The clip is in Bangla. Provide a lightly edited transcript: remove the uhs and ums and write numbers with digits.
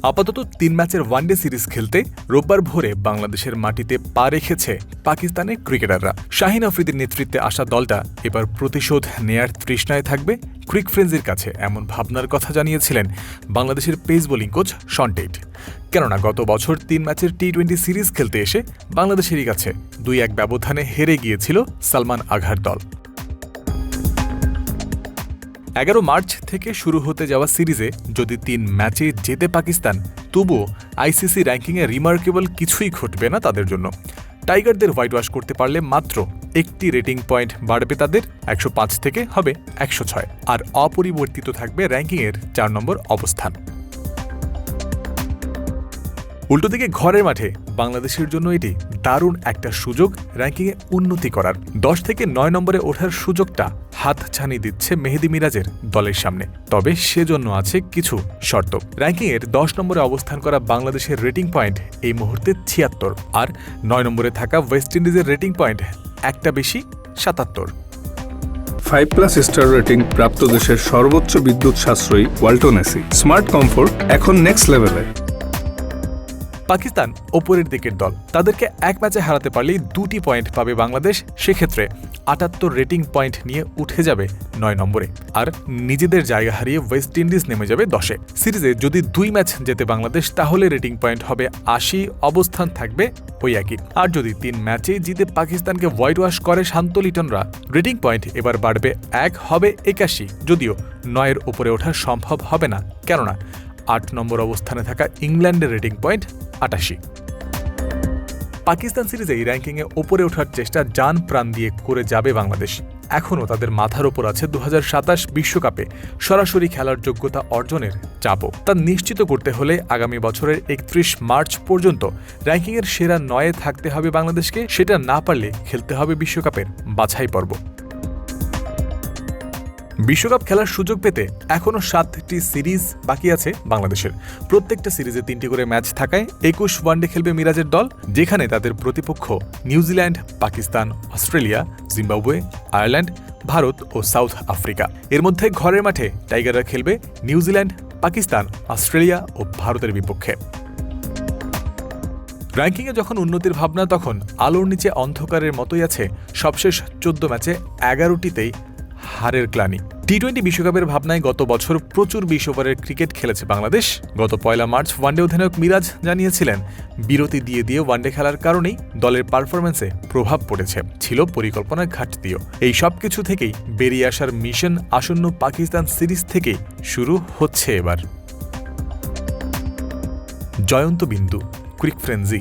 আপাতত 3 ম্যাচের ওয়ানডে সিরিজ খেলতে রোববার ভোরে বাংলাদেশের মাটিতে পা রেখেছে পাকিস্তানের ক্রিকেটাররা। শাহিন আফ্রিদির নেতৃত্বে আসা দলটা এবার প্রতিশোধ নেয়ার তৃষ্ণায় থাকবে ক্রিক ফ্রেন্ডসির কাছে, এমন ভাবনার কথা জানিয়েছিলেন বাংলাদেশের pace bowling coach Shaun Tait. কেননা গত বছর 3 ম্যাচের টি-20 সিরিজ খেলতে এসে বাংলাদেশেরই কাছে 2-1 ব্যবধানে হেরে গিয়েছিল সালমান আঘার দল। 11 মার্চ থেকে শুরু হতে যাওয়া সিরিজে যদি 3 ম্যাচে জেতে পাকিস্তান, তবুও আইসিসি র্যাঙ্কিংয়ে রিমার্কেবল কিছুই ঘটবে না তাদের জন্য। টাইগারদের হোয়াইট ওয়াশ করতে পারলে মাত্র একটি রেটিং পয়েন্ট বাড়বে তাদের, 105 থেকে হবে 106, আর অপরিবর্তিত থাকবে র্যাঙ্কিংয়ের 4 নম্বর অবস্থান। উল্টো দিকে ঘরের মাঠে বাংলাদেশের জন্য এটি দারুণ একটা সুযোগ র্যাঙ্কিংয়ে উন্নতি করার। 10 থেকে 9 নম্বরে ওঠার সুযোগটা হাতছানি দিচ্ছে মেহেদী মিরাজের দলের সামনে। তবে সেজন্য আছে কিছু শর্ত। র্যাঙ্কিংয়ের 10 নম্বরে অবস্থান করা বাংলাদেশের রেটিং পয়েন্ট এই মুহূর্তে 76, আর 9 নম্বরে থাকা ওয়েস্ট ইন্ডিজের রেটিং পয়েন্ট একটা বেশি 77। 5+ স্টার রেটিং প্রাপ্ত দেশের সর্বোচ্চ বিদ্যুৎ সাশ্রয়ী ওয়ালটন এসি। স্মার্ট কমফোর্ট এখন নেক্সট লেভেলে। পাকিস্তান ওপরের দিকের দল, তাদেরকে এক ম্যাচে হারাতে পারলেই 2টি পয়েন্ট পাবে বাংলাদেশ। সেক্ষেত্রে 78 রেটিং পয়েন্ট নিয়ে উঠে যাবে 9 নম্বরে, আর নিজেদের জায়গা হারিয়ে ওয়েস্ট ইন্ডিজ নেমে যাবে 10-এ। সিরিজে যদি 2 ম্যাচ জেতে বাংলাদেশ, তাহলে রেটিং পয়েন্ট হবে 80, অবস্থান থাকবে ওই একই। আর যদি 3 ম্যাচে জিতে পাকিস্তানকে হোয়াইট ওয়াশ করে শান্ত লিটনরা, রেটিং পয়েন্ট এবার বাড়বে 1, হবে 81। যদিও 9-এর উপরে ওঠা সম্ভব হবে না, কেননা 8 নম্বর অবস্থানে থাকা ইংল্যান্ডের রেটিং পয়েন্ট 88। পাকিস্তান সিরিজে এই র্যাঙ্কিংয়ে ওপরে ওঠার চেষ্টা জান প্রাণ দিয়ে করে যাবে বাংলাদেশ। এখনও তাদের মাথার ওপর আছে 2027 বিশ্বকাপে সরাসরি খেলার যোগ্যতা অর্জনের চাপও। তা নিশ্চিত করতে হলে আগামী বছরের 31 মার্চ পর্যন্ত র্যাঙ্কিংয়ের সেরা 9-এ থাকতে হবে বাংলাদেশকে। সেটা না পারলে খেলতে হবে বিশ্বকাপের বাছাই পর্ব। বিশ্বকাপ খেলার সুযোগ পেতে এখনও 7টি সিরিজ বাকি আছে বাংলাদেশের। প্রত্যেকটা সিরিজে 3টি করে ম্যাচ থাকায় 21 ওয়ানডে খেলবে মিরাজের দল, যেখানে তাদের প্রতিপক্ষ New Zealand, Pakistan, Australia, Zimbabwe, Ireland, Bharat ও সাউথ আফ্রিকা। এর মধ্যে ঘরের মাঠে টাইগাররা খেলবে নিউজিল্যান্ড, পাকিস্তান, অস্ট্রেলিয়া ও ভারতের বিপক্ষে। র্যাঙ্কিংয়ে যখন উন্নতির ভাবনা, তখন আলোর নিচে অন্ধকারের মতোই আছে সবশেষ 14 ম্যাচে 11টিতেই হারের গ্লানি। টি-20 বিশ্বকাপের ভাবনায় গত বছর প্রচুর 20 ওভারের ক্রিকেট খেলেছে বাংলাদেশ। গত 1 মার্চ ওয়ানডে অধিনায়ক মিরাজ জানিয়েছিলেন, বিরতি দিয়ে দিয়ে ওয়ানডে খেলার কারণেই দলের পারফরম্যান্সে প্রভাব পড়েছে, ছিল পরিকল্পনার ঘাটতিও। এই সব কিছু থেকেই বেরিয়ে আসার মিশন আসন্ন পাকিস্তান সিরিজ থেকেই শুরু হচ্ছে এবার। জয়ন্ত বিন্দু, ক্রিক ফ্রেন্ডসি।